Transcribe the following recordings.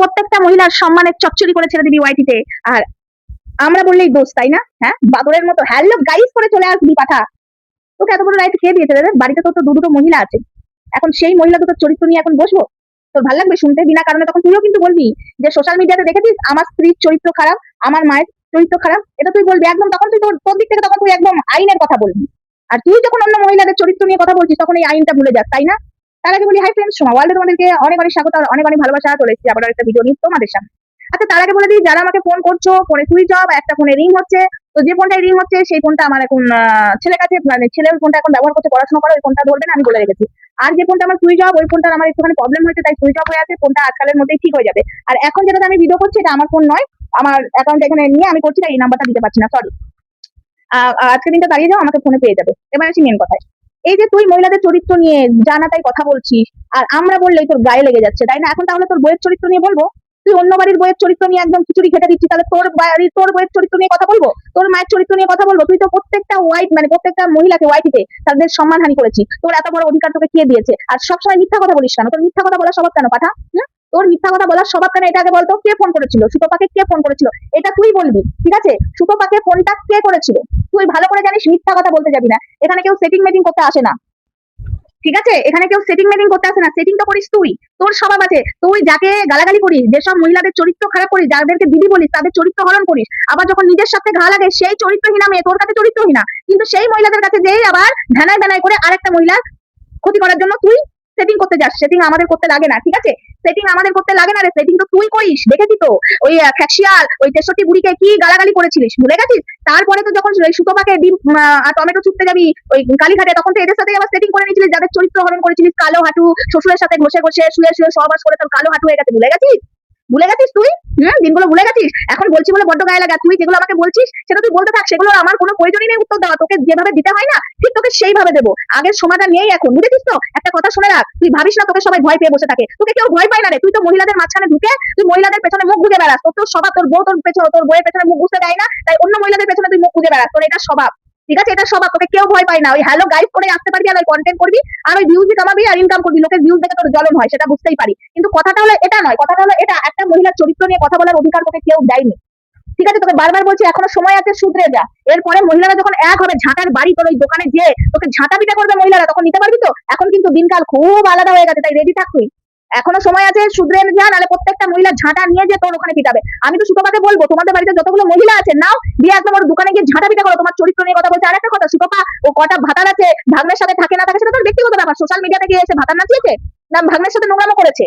প্রত্যেকটা মহিলার সম্মানের চচ্চড়ি করে ছেড়ে দিবি ওয়াইটিতে, আর আমরা বললেই দোষ, তাই না? হ্যাঁ, বাদরের মতো হ্যালো গাইস করে চলে আসবি পাঠা। তোকে এত বড় রাইট কে দিয়েছে রে? বাড়িতে তো দুটো মহিলা আছে, এখন সেই মহিলা দুটোর চরিত্র নিয়ে এখন বসবো? তোর ভালো লাগবে শুনতে বিনা কারণে? তখন তুইও কিন্তু বলবি যে সোশ্যাল মিডিয়াতে দেখেছিস আমার স্ত্রীর চরিত্র খারাপ, আমার মায়ের চরিত্র খারাপ, এটা তুই বলবি একদম। তখন তুই তোর দিক থেকে তখন তুই একদম আইনের কথা বলবি। আর তুই যখন অন্য মহিলাদের চরিত্র নিয়ে কথা বলছিস তখন এই আইনটা ভুলে যাস, তাই না? তার আগে বলি হাই ফ্রেন্ডস, সোমা ওয়ার্ল্ডে তোমাদেরকে অনেক অনেক স্বাগত আর অনেক অনেক ভালোবাসা। চলে এসেছি আবার একটা ভিডিও নিয়ে তোমাদের সামনে। আচ্ছা, তার আগে বলে দিই, যারা আমাকে ফোন করছো, ফোনে সুইচ অফ, একটা ফোনে রিং হচ্ছে, তো যে ফোনটাই রিং হচ্ছে সেই ফোনটা আমার এখন ছেলের কাছে, মানে ছেলের ফোনটা এখন ব্যবহার করছে, পড়াশোনা করে, ওই ফোনটা ধরবে না, আমি বলে রেখেছি। আর যে ফোনটা আমার সুইচ অফ, ওই ফোনটার আমার একটুখানি প্রবলেম হয়েছে, তাই সুইচ অফ হয়ে আছে, ফোনটা আজকালের মধ্যেই ঠিক হয়ে যাবে। আর এখন যেটা আমি ভিডিও করছি এটা আমার ফোন নয়, আমার অ্যাকাউন্ট এখানে নিয়ে আমি করছি, এই নাম্বারটা দিতে পারছি না, সরি। আজকে দিনটা দাঁড়িয়ে যাও, আমাকে ফোনে পেয়ে যাবে। এবার আসি মেন কথায়। এই যে তুই মহিলাদের চরিত্র নিয়ে জানা তাই কথা বলছিস, আর আমরা বললেই তোর গায়ে লেগে যাচ্ছে, তাই না? এখন তাহলে তোর বইয়ের চরিত্র নিয়ে বলবো? তুই অন্য বাড়ির বইয়ের চরিত্র নিয়ে একদম খিচুড়ি খেতে দিচ্ছিস, তাহলে তোর বইয়ের চরিত্র নিয়ে কথা বলবো? তোর মায়ের চরিত্র নিয়ে কথা বলবো? তুই তো প্রত্যেকটা ওয়াইট, মানে প্রত্যেকটা মহিলাকে ওয়াইটিতে তাদের সম্মানহানি করেছিস। তোর এত বড় অধিকার তোকে কে দিয়েছে? আর সবসময় মিথ্যা কথা বলিস কেন? তোর মিথ্যা কথা বলার স্বভাব কেন পাঠা? তোর মিথ্যা কথা বলার স্বভাব কেন? এটা আগে বলতো, কে ফোন করেছিল? সুতপাকে কে ফোন করেছিল? এটা তুই বলবি, ঠিক আছে? সুতপাকে ফোনটা কে করেছিল? তুই ভালো করে জানিস, মিথ্যা কথা বলতে যাবি না। এখানে কেউ সেটিং মেটিং করতে আসে না, ঠিক আছে? এখানে কেউ সেটিং মেটিং করতে আসে না, সেটিং তো করিস তুই। তোর স্বভাব আছে, তুই যাকে গালাগালি করিস, যেসব মহিলাদের চরিত্র খারাপ করিস, যাদেরকে দিদি বলিস, তাদের চরিত্র হরণ করিস, আবার যখন নিজের সাথে ঘা লাগে সেই চরিত্রহীনা মেয়ে তোর কাছে চরিত্রহীনা, কিন্তু সেই মহিলাদের কাছে যেই আবার ধ্যানায় ধ্যানায় করে আরেকটা মহিলার ক্ষতি করার জন্য তুই সেটিং করতে যাস। সেটিং আমাদের করতে লাগে না, ঠিক আছে? সেটিং আমাদের করতে লাগে না রে, সেটিং তো তুই করিস, দেখেছি তো। ওই খ্যাকশিয়াল, ওই 63 বুড়িকে কি গালাগালি করেছিলিস, ভুলে গেছিস? তারপরে তো যখন সুতপাকে ডিম আর টমেটো ছুটতে যাবি ওই কালীঘাটে, তখন তো এদের সাথে আবার সেটিং করে নিয়েছিলিস, যাদের চরিত্র হরণ করেছিলিস। কালো হাঁটু শ্বশুরের সাথে ঘষে ঘষে শুয়ে শুয়ে সহবাস করে তোর কালো হাঁটু হয়ে গেছে, ভুলে গেছিস? ভুলে গেছিস তুই? দিনগুলো ভুলে গেছিস? এখন বলছি বলে বড্ড গায়ে লাগে। তুই যেগুলো আমাকে বলছিস সেটা তুই বলতে থাক, সেগুলো আমার কোনো প্রয়োজনই নেই উত্তর দেওয়া। তোকে যেভাবে দিতে হয় না, ঠিক তোকে সেইভাবে দেবো। আগের সমাধান নেই এখন, বুঝেছিস তো? একটা কথা শুনে রাখ, তুই ভাবিস না তোকে সবাই ভয় পেয়ে বসে থাকে। তোকে কেউ ভয় পায় না রে। তুই তো মহিলাদের মাঝখানে ঢুকে তুই মহিলাদের পেছনে মুখ গুজে বেড়াস। তোর স্বভাব, তোর বউ তোর বউয়ের পেছনে মুখ বুঝতে দেয় না, তাই অন্য মহিলাদের পেছনে তুই মুখ গুজে বেড়াস। তোর এটা স্বভাব, ঠিক আছে? এটা স্বভাব, তোকে কেউ ভয় পায় না। ওই হ্যালো গাইড করে আসতে পারবি, আর ওই কন্টেন্ট করবি, আর ওই ভিউজ কামাবি, আর ইনকাম করবি। লোকের ভিউজ দেখে তোর জ্বলন হয়, সেটা বুঝতেই পারি, কিন্তু কথাটা হলো এটা নয়। কথাটা হলো এটা, একটা মহিলার চরিত্র নিয়ে কথা বলার অধিকার তোকে কেউ দেয়নি, ঠিক আছে? তোকে বারবার বলছি এখনো সময় আছে, শুধরে যা। এরপরে মহিলারা যখন এক হবে, ঝাঁটার বাড়ি তোর ওই দোকানে যে তোকে ঝাঁটা পিটা করবে মহিলারা, তখন নিতে পারবি তো? এখন কিন্তু দিনকাল খুব আলাদা হয়ে গেছে, তাই রেডি থাক তুই। এখনো সময় আছে, শুধরে যা, নাহলে প্রত্যেকটা মহিলা ঝাঁটা নিয়ে যে তোর ওখানে পিটাবে। আমি তো সুতপাকে বলবো, তোমাদের বাড়িতে যতগুলো মহিলা আছে নাও, দিয়ে একদম ওর দোকানে গিয়ে ঝাঁটা পিটা করো। তোমার চরিত্র নিয়ে কথা বলছে। আর একটা কথা, সুতপা ও কটা ভাতার আছে, ভাগ্নের সাথে থাকে না থাকে সেটা তোর ব্যক্তিগত ব্যাপার। সোশ্যাল মিডিয়াতে গিয়ে এসে ভাতার নাচিয়েছে না ভাগ্নের সাথে নোংরামো করেছে,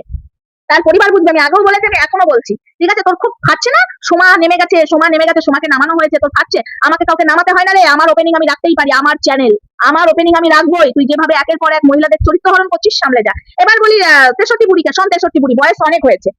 তার পরিবার বুঝবে। আমি আগেও বলেছি, আমি এখনো বলছি, ঠিক আছে? তোর খুব খাচ্ছে না? সোমা নেমে গেছে, সোমা নেমে গেছে, সোমাকে নামানো হয়েছে, তোর খাচ্ছে। আমাকে কাউকে নামাতে হয় না রে, আমার ওপেনিং আমি রাখতেই পারি, আমার চ্যানেল, আমার ওপেনিং আমি রাখবোই। তুই যেভাবে একের পর এক মহিলাদের চরিত্র হরণ করছিস, সামলে যা। এবার বলি 63 বুড়িকে, শোন 63 বুড়ি, বয়স অনেক হয়েছে,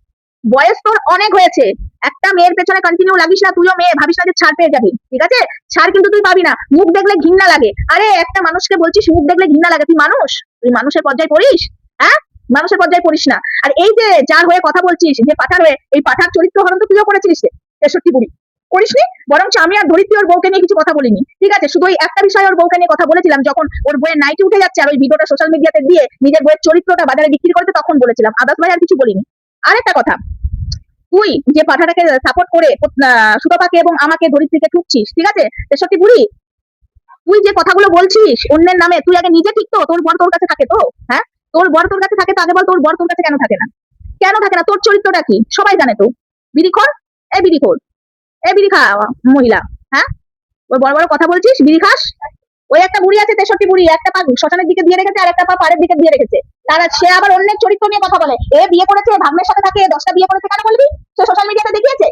বয়স তোর অনেক হয়েছে। একটা মেয়ের পেছনে কন্টিনিউ লাগিস না। তুইও মেয়ে, ভাবিস না যে ছাড় পেয়ে যাবি, ঠিক আছে? ছাড় কিন্তু তুই পাবি না। মুখ দেখলে ঘৃণা লাগে। আরে একটা মানুষকে বলছিস মুখ দেখলে ঘৃণা লাগে, তুই মানুষ? তুই মানুষের পর্যায়ে পড়িস? হ্যাঁ, মানুষের পর্যায়ে পড়িস না। আর এই যে যার হয়ে কথা বলছিস, যে পাঠার হয়ে, এই পাঠার চরিত্র হরণ তো তুইও করেছিলিস রে, 63 বুড়ি। করিসনি? বরং আমি আর ধরিত্রী ওর বউকে নিয়ে কিছু কথা বলিনি, ঠিক আছে? শুধু ওই একটা বিষয় ওর বউকে নিয়ে কথা বলেছিলাম, যখন ওর বইয়ের নাইটে উঠে যাচ্ছে আর ওই ভিডিওটা সোশ্যাল মিডিয়াতে দিয়ে নিজের বইয়ের চরিত্রটা বাজারে বিক্রি করতে, তখন বলেছিলাম। আদার্স ভাই আর কিছু বলিনি। আরেকটা কথা, তুই যে পাঠাটাকে সাপোর্ট করে সুতপাকে এবং আমাকে ধরিত্রীকে ঠুকছিস, ঠিক আছে? 63 বুড়ি, তুই যে কথাগুলো বলছিস অন্যের নামে, তুই আগে নিজে ঠিক তো? তোর বর তোর কাছে থাকে তো? হ্যাঁ, তোর বর তোর কাছে থাকে তো? আগে বল, তোর বর তোর কাছে কেন থাকে না? কেন থাকে না? তোর চরিত্রটা কি সবাই জানে তো। বিড়িখোর, এ বিড়িখোর, এ বিড়ি খাওয়া মহিলা, হ্যাঁ? ওই বড় বড় কথা বলছিস, বিড়ি খাস। ওই একটা বুড়ি আছে 63 বুড়ি, একটা পা শ্মশানের দিকে দিয়ে রেখেছে আর একটা পা পাড়ের দিকে দিয়ে রেখেছে। তারা সে আবার অন্যের চরিত্র নিয়ে কথা বলে। এ বিয়ে করেছে, ভাগ্নের সাথে থাকে, 10টা বিয়ে করেছে, কেন বলবি? সে সোশ্যাল মিডিয়াতে দেখিয়েছে।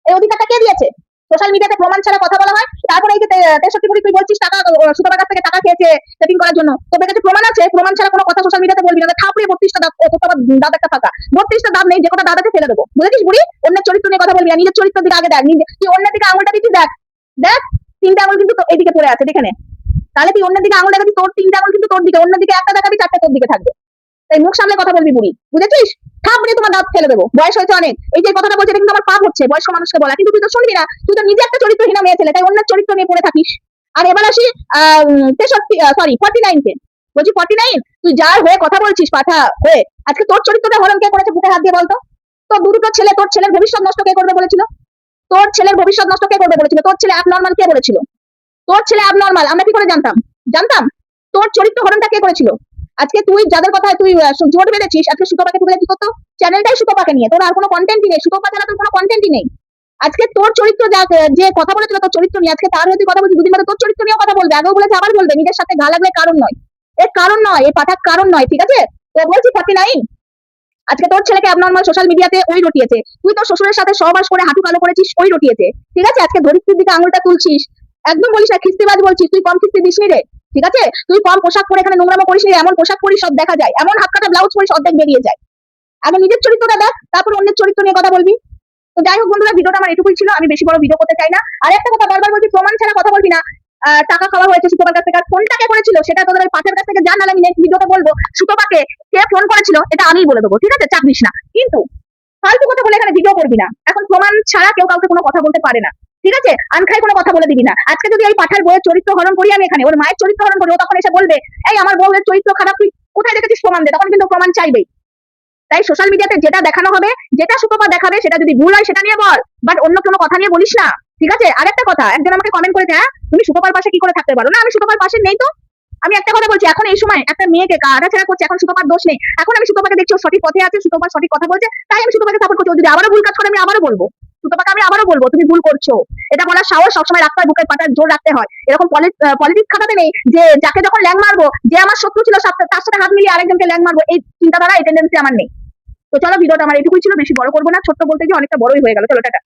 এই অধিকারটা কে দিয়েছে? সোশ্যাল মিডিয়াতে প্রমাণ ছাড়া কথা বলা হয়। তারপরে এই যে 63 বুড়ি, তুই বলছিস টাকা সুতপার কাছ থেকে টাকা খেয়েছে সেটিং করার জন্য, তোদের কাছে প্রমাণ আছে? প্রমাণ ছাড়া কোনো কথা সোশ্যাল মিডিয়াতে বলবি না, থাপড়িয়ে 32টা দাঁত, তোর আবার দাঁত একটা ফাঁকা, 32টা দাঁত নেই, যে কটা দাঁত আছে ফেলে দেবো, বুঝেছিস বুড়ি? অন্যের চরিত্র নিয়ে কথা বলবি না, নিজের চরিত্রের দিকে আগে দেখ। তুই অন্যের দিকে আঙুলটা দিচ্ছিস, দেখ দেখ, 3টে আঙুল কিন্তু এইদিকে পড়ে আছে, দেখে নে। তাহলে তুই অন্যের দিকে আঙুল দেখাবি, তোর 3টে আঙুল কিন্তু তোর দিকে, অন্য দিকে একটা দেখাবি, 4টে তোর দিকে থাকবে। তাই মুখ সামনে কথা বলবি বুড়ি, বুঝেছিস? থাপড়ে তোমার দাঁত ফেলে দেবো। বয়স হয়েছে অনেক, এই যে কথাটা বলছে, এটা কিন্তু আমার পাপ হচ্ছে বয়স্ক মানুষকে বলা, কিন্তু তুই তো শুনবি না। তুই তো নিজে একটা চরিত্রহীনা মেয়ে ছেলে, তাই অন্যের চরিত্র নিয়ে পড়ে থাকিস। আর এবার আসি 49 কে বলছি, 49, তুই যার হয়ে কথা বলছিস পাঠা হয়ে, আজকে তোর চরিত্রটা হরণ কে করেছে? বুকে হাত দিয়ে বলতো। তো দুটো ছেলে, তোর ছেলের ভবিষ্যৎ নষ্ট কে করবে বলেছিল? তোর ছেলের ভবিষ্যৎ নষ্ট কে করবে বলেছিল? তোর ছেলে অ্যাবনর্মাল কে বলেছিল? তোর ছেলে অ্যাবনর্মাল আমরা কি করে জানতাম? জানতাম? তোর চরিত্র হরণটা কে করেছিল? আজকে তুই যাদের কথায় তুই জোট বেঁধেছিস, আজকে সুতপাকে তুলে কি করতো? চ্যানেলটাই সুতপাকে নিয়ে, তোর আর কোনো কন্টেন্টই নেই, সুতপা ছাড়া তোর কোনো কন্টেন্টই নেই। আজকে তোর চরিত্র যে কথা বলেছিল তোর চরিত্র নিয়ে, আজকে তার হয়তো কথা বলছি, দুদিন বাদে তোর চরিত্র নিয়েও কথা বলবে, আগেও বলেছে আবার বলবে, নিজের সাথে গা লাগলে কারণ নয়, এর কারণ নয়, এই পাঠাক কারণ নয়, ঠিক আছে? তো বলছি 49, আজকে তোর ছেলেকে অ্যাবনর্মাল সোশ্যাল মিডিয়াতে ওই রটিয়েছে, তুই তোর শ্বশুরের সাথে সহবাস করে হাঁটু কালো করেছিস, ওই রটিয়েছে, ঠিক আছে? আজকে ধরিত্রীর দিকে আঙুলটা তুলছিস, একদম বলিস না খিস্তিবাজ বলছিস, তুই কম খিস্তি দিসনি রে, ঠিক আছে? তুই কম পোশাক পরে এখানে নোংরামো করিস নি, এমন পোশাক পরিস সব দেখা যায়, এমন হাত কাটা ব্লাউজ পরিস অর্ধেক বেরিয়ে যায়। আগে নিজের চরিত্রটা দেখ, তারপর অন্যের চরিত্র নিয়ে কথা বলবি। তো যাই হোক বন্ধুরা, ভিডিওটা আমার এটুকুই ছিল, আমি বেশি বড় ভিডিও করতে চাই না। আর একটা কথা বারবার বলছি, প্রমাণ ছাড়া কথা বলবি না। টাকা খাওয়া হয়েছে সুতপার কাছ থেকে, আর ফোনটা কে করেছিল সেটা তোদের ওই পাঠের কাছ থেকে জান, নাহলে আমি নেক্সট ভিডিওতে বলবো সুতপাকে কে ফোন করেছিল, এটা আমিই বলে দেবো, ঠিক আছে? চাপ নিস না। কিন্তু ফালতু কথা বলে এখানে ভিডিও করবি না, এখন প্রমাণ ছাড়া কেউ কাউকে কোনো কথা বলতে পারে না, ঠিক আছে? আনখাই কোনো কথা বলে দিবি না। আজকে যদি এই পাঠার বইয়ের চরিত্র হরণ করি আমি এখানে, ওর মায়ের চরিত্র হরণ করি, ও তখন এসে বলবে এই আমার বউয়ের চরিত্র খারাপ, তুই কোথায় দেখেছিস প্রমাণ দে, তখন কিন্তু প্রমাণ চাইবেই। তাই সোশ্যাল মিডিয়াতে যেটা দেখানো হবে, যেটা সুতপা দেখাবে, সেটা যদি ভুল হয় সেটা নিয়ে বল, বাট অন্য কোনো কথা নিয়ে বলিস না, ঠিক আছে? আরেকটা কথা, একজন আমাকে কমেন্ট করেছে, হ্যাঁ তুমি সুতপার পাশে কি করে থাকতে পারো? না, আমি সুতপার পাশে নেই তো। আমি একটা কথা বলছি, এখন এই সময় একটা মেয়েকে কাটাছেড়া করছে, এখন সুতপার দোষ নেই, এখন আমি সুতপাকে দেখছি ও সঠিক পথে আছে, সুতপা সঠিক কথা বলছে, তাই আমি সুতপাকে সাপোর্ট করছি। ও যদি আবারও ভুল কাজ করে আমি আবারও বলবো, সুতপাকে আমি আবারও বলবো তুমি ভুল করছো। এটা বলার সাহস সবসময় রাখতে হয়, বুকের পাটার জোর রাখতে হয়। এরকম পলিটিক্স খাটাতে নেই যে যাকে যখন ল্যাং মারবো, যে আমার শত্রু ছিল তার সাথে হাত মিলিয়ে আরেকজনকে ল্যাং মারবো, এই চিন্তাধারা, এই টেন্ডেন্সি আমার নেই। তো চলো, ভিডিওটা আমার এটুকুই ছিল, বেশি বড় করবো না, ছোট্ট বলতে গিয়ে অনেকটা বড়ই হয়ে গেল। চলো, টাটা।